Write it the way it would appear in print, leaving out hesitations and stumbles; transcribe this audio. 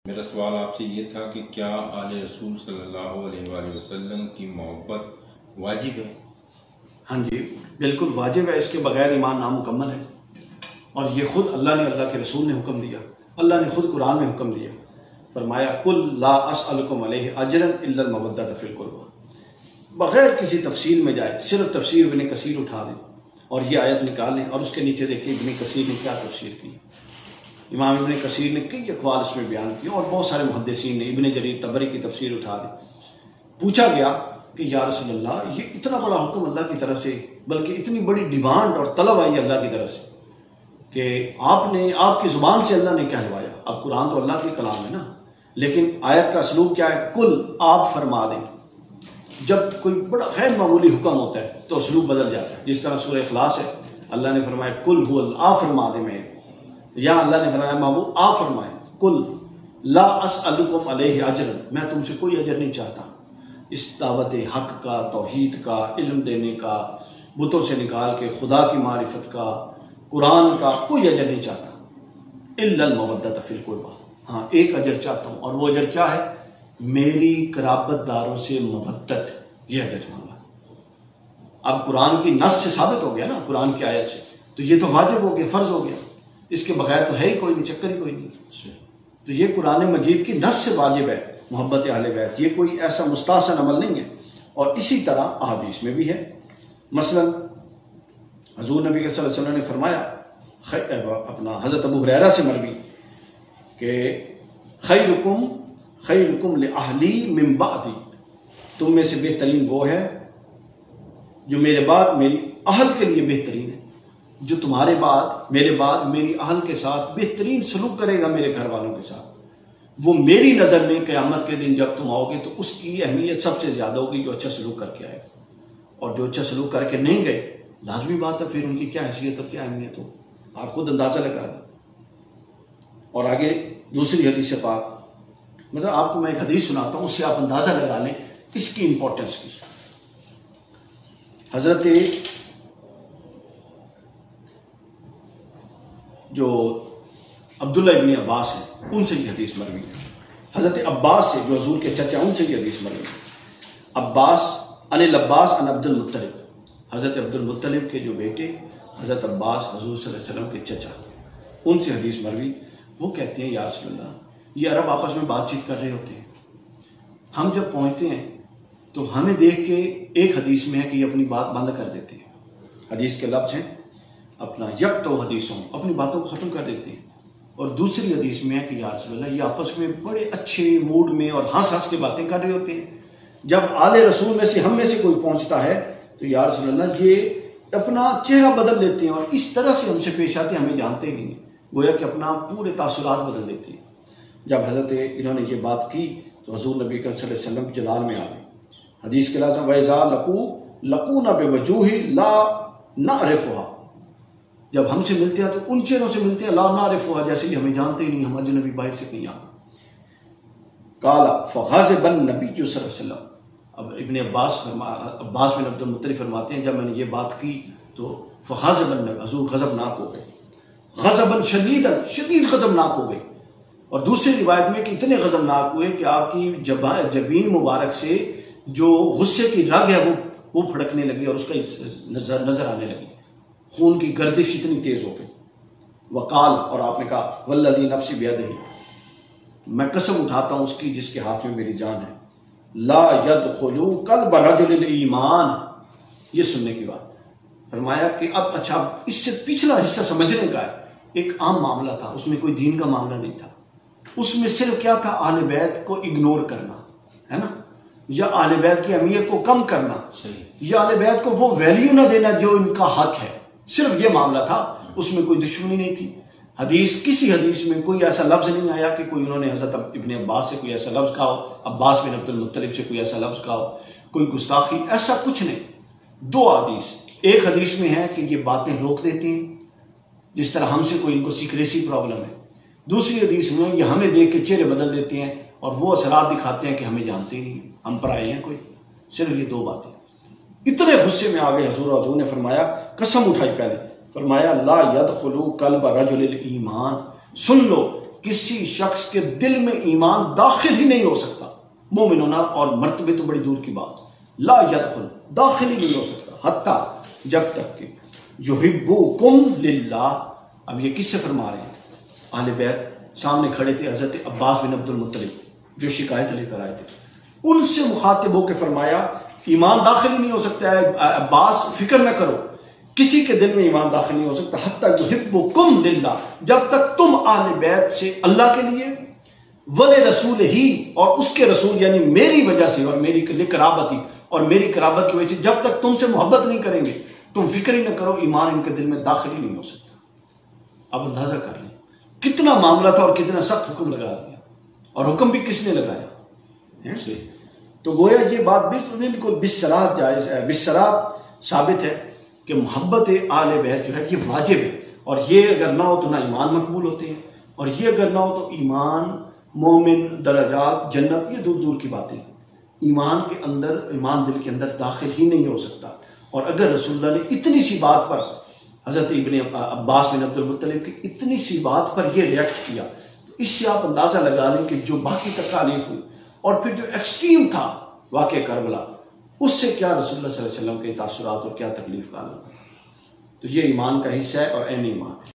میرا سوال آپ سے یہ تھا کہ کیا آل رسول صلی اللہ علیہ وآلہ وسلم کی محبت واجب ہے؟ ہاں جی بالکل واجب ہے، اس کے بغیر ایمان نامکمل ہے، اور یہ خود اللہ نے، اللہ کے رسول نے حکم دیا، اللہ نے خود قرآن میں حکم دیا، فرمایا کل لا اسألکم علیہ اجرا الا المودۃ فی القربى، بغیر کسی تفصیل میں جائے، صرف تفسیر ابن کثیر اٹھا دیں اور یہ آیت نکالیں اور اس کے نیچے دیکھیں ابن کثیر نے کیا تفسیر کی۔ امام ابن کثیر نے کئی اقوال اس میں بیان کیے اور بہت سارے محدثین نے، ابن جریر طبری کی تفسیر اٹھا دی۔ پوچھا گیا کہ یا رسول اللہ یہ اتنا بڑا حکم اللہ کی طرف سے، بلکہ اتنی بڑی ڈیمانڈ اور طلب آئی اللہ کی طرف سے کہ آپ کی زبان سے اللہ نے کہلوایا، اب قرآن تو اللہ کے کلام ہے نا، لیکن آیت کا اسلوب کیا ہے؟ کل آپ فرما دیں۔ جب کوئی بڑا غیر معمولی حکم ہوتا ہے تو اسلوب بدل جاتا ہے، جس طرح سورہ اخلاص ہے، اللہ نے فرمایا کل هو آپ فرما دیں، میں یا اللہ نے فرمایا محبوب آپ فرمائیں کل لا اسألکم علیہ اجرا، میں تم سے کوئی اجر نہیں چاہتا اس دعوت حق کا، توحید کا، علم دینے کا، بتوں سے نکال کے خدا کی معرفت کا، قرآن کا، کوئی اجر نہیں چاہتا، الا المودۃ فی القربى، ہاں ایک اجر چاہتا ہوں، اور وہ اجر کیا ہے؟ میری قرابت داروں سے مودت، یہ اجر مانگا۔ اب قرآن کی نص سے ثابت ہو گیا نا، قرآن کی آیت سے، تو یہ تو واجب ہو گیا، فرض ہو گیا، اس کے بغیر تو ہے ہی کوئی نہیں، چکر ہی کوئی نہیں۔ تو یہ قرآن مجید کی نص سے واجب ہے محبت اہل بیت، یہ کوئی ایسا مستحسن عمل نہیں ہے۔ اور اسی طرح احادیث میں بھی ہے، مثلا حضور نبی صلی اللہ علیہ وسلم نے فرمایا، اپنا حضرت ابو ہریرہ سے مروی کہ خیرکم لأہلی من بعدی، تم میں سے بہترین وہ ہے جو میرے بعد میری اہل کے لیے بہترین ہے، جو تمہارے بعد میرے بعد میری اہل کے ساتھ بہترین سلوک کرے گا، میرے گھر والوں کے ساتھ، وہ میری نظر میں قیامت کے دن جب تم آؤ گے تو اس کی اہمیت سب سے زیادہ ہوگی جو اچھا سلوک کر کے آئے گا، اور جو اچھا سلوک کر کے نہیں گئے، لازمی بات ہے پھر ان کی کیا حیثیت اور کیا اہمیت ہو، آپ خود اندازہ لگا دیں۔ اور آگے دوسری حدیث پاک، مطلب آپ کو میں ایک حدیث سناتا ہوں، اس سے آپ اندازہ لگا لیں اس کی امپورٹنس کی۔ حضرت جو عبداللہ ابن عباس ہیں ان سے یہ حدیث مروی ہے، حضرت عباس سے جو حضور کے چچا، ان سے یہ حدیث مروی ہے، عباس عن العباس عن عبد المطلب، حضرت عبد المطلب کے جو بیٹے حضرت عباس حضور صلی اللہ علیہ وسلم کے چچا، ان سے حدیث مروی، وہ کہتے ہیں یا رسول اللہ، یہ عرب آپس میں بات چیت کر رہے ہوتے ہیں، ہم جب پہنچتے ہیں تو ہمیں دیکھ کے ایک حدیث میں ہے کہ یہ اپنی بات بند کر دیتے ہیں، حدیث کے لفظ ہیں اپنا یک تو حدیثوں، اپنی باتوں کو ختم کر دیتے ہیں، اور دوسری حدیث میں ہے کہ یا رسول اللہ یہ آپس میں بڑے اچھے موڈ میں اور ہنس ہنس کے باتیں کر رہے ہوتے ہیں، جب آل رسول میں سے ہم میں سے کوئی پہنچتا ہے تو یا رسول اللہ یہ اپنا چہرہ بدل لیتے ہیں اور اس طرح سے ہم سے پیش آتے ہیں، ہمیں جانتے ہی نہیں، گویا کہ اپنا پورے تاثرات بدل دیتے ہیں۔ جب حضرت انہوں نے یہ بات کی تو حضور نبی صلی اللہ علیہ وسلم جلال میں آ گئے، حدیث کے لازم وَإِذَا لَقُونَا بِوَجُوهِ لَا نَعْرِفُهَا، جب ہم سے ملتے ہیں تو ان چہروں سے ملتے ہیں لا نعرفها، جیسے کہ ہمیں جانتے ہی نہیں، ہم اجنبی باہر سے کہیں آئے۔ قال فغضب النبی صلی اللہ علیہ وسلم، اب ابن عباس بن عبد المطلب فرماتے ہیں جب میں نے یہ بات کی تو فغضب النبی، حضور غضبناک ہو گئے، غضبا شدیدا، شدید غضبناک ہو گئے، اور دوسری روایت میں کہ اتنے غضبناک ہوئے کہ آپ کی جبین مبارک سے جو غصے کی رگ ہے وہ پھڑکنے لگی اور اس کا نظر آنے لگی، خون کی گردش اتنی تیز ہو گئی۔ وقال، اور آپ نے کہا والذی نفسی بیدہ، میں قسم اٹھاتا ہوں اس کی جس کے ہاتھ میں میری جان ہے، لا يدخل قلب رجل الایمان، یہ سننے کی بات فرمایا کہ اب اچھا اس سے پچھلا حصہ سمجھنے کا ہے، ایک عام معاملہ تھا، اس میں کوئی دین کا معاملہ نہیں تھا، اس میں صرف کیا تھا؟ اہل بیت کو اگنور کرنا ہے نا، یا اہل بیت کی اہمیت کو کم کرنا، یا اہل بیت کو وہ ویلیو نہ دینا جو ان کا حق ہے، صرف یہ معاملہ تھا، اس میں کوئی دشمنی نہیں تھی۔ کسی حدیث میں کوئی ایسا لفظ نہیں آیا کہ کوئی انہوں نے حضرت ابن عباس سے کوئی ایسا لفظ کہا ہو، عباس بن عبد المطلب سے کوئی ایسا لفظ کہا ہو، کوئی گستاخی، ایسا کچھ نہیں۔ دو حدیث، ایک حدیث میں ہے کہ یہ باتیں روک دیتے ہیں جس طرح ہم سے کوئی ان کو سیکریسی پرابلم ہے، دوسری حدیث میں یہ ہمیں دیکھ کے چہرے بدل دیتے ہیں اور وہ اثرات دکھاتے ہیں کہ ہمیں جانتے ہی نہیں، ہم پر آئے ہیں کوئی، صرف یہ دو باتیں۔ اتنے غصے میں آگے حضور نے فرمایا، قسم اٹھائی پہلے، فرمایا لا يدخل قلب رجل الایمان، سن لو کسی شخص کے دل میں ایمان داخل ہی نہیں ہو سکتا، مومن ہونا اور مرتبے تو بڑی دور کی بات، لا یدخل، داخل ہی نہیں ہو سکتا، حتیٰ جب تک کہ یحبوکم للہ. اب یہ کس سے فرما رہے ہیں؟ اہل بیت سامنے کھڑے تھے، حضرت عباس بن عبد المطلب جو شکایت لے کر آئے تھے، ان سے مخاطب ہو کے فرمایا ایمان داخل ہی نہیں ہو سکتا ہے عباس، فکر نہ کرو، کسی کے دل میں ایمان داخل نہیں ہو سکتا حتیٰ یحبکم للہ، جب تک تم اہل بیت سے اللہ کے لیے، ولرسول ہی، اور اس کے رسول یعنی میری وجہ سے اور میری قرابتی اور میری قرابت کی وجہ سے جب تک تم سے محبت نہیں کریں گے، تم فکر ہی نہ کرو، ایمان ان کے دل میں داخل ہی نہیں ہو سکتا. اب اندازہ کر لیں کتنا معاملہ تھا اور کتنا سخت حکم لگا دیا، اور حکم بھی کس نے لگایا؟ تو گویا یہ بات بالکل بسراط جائز ہے، بسراط ثابت ہے کہ محبت آل بیت جو ہے یہ واجب ہے، اور یہ اگر نہ ہو تو نہ ایمان مقبول ہوتے ہیں، اور یہ اگر نہ ہو تو ایمان، مومن، درجات، جنت، یہ دور دور کی باتیں ہیں. ایمان کے اندر، ایمان دل کے اندر داخل ہی نہیں ہو سکتا. اور اگر رسول اللہ نے اتنی سی بات پر، حضرت ابن عباس بن عبد المطلب کی اتنی سی بات پر یہ ریئیکٹ کیا، اس سے آپ اندازہ لگا لیں کہ جو باقی تکالیف ہوئی اور پھر جو ایکسٹریم تھا واقعہ کربلا، اس سے کیا رسول اللہ صلی اللہ علیہ وسلم کے تاثرات اور کیا تکلیف کا عالم ہے. تو یہ ایمان کا حصہ ہے اور عین ایمان ہے.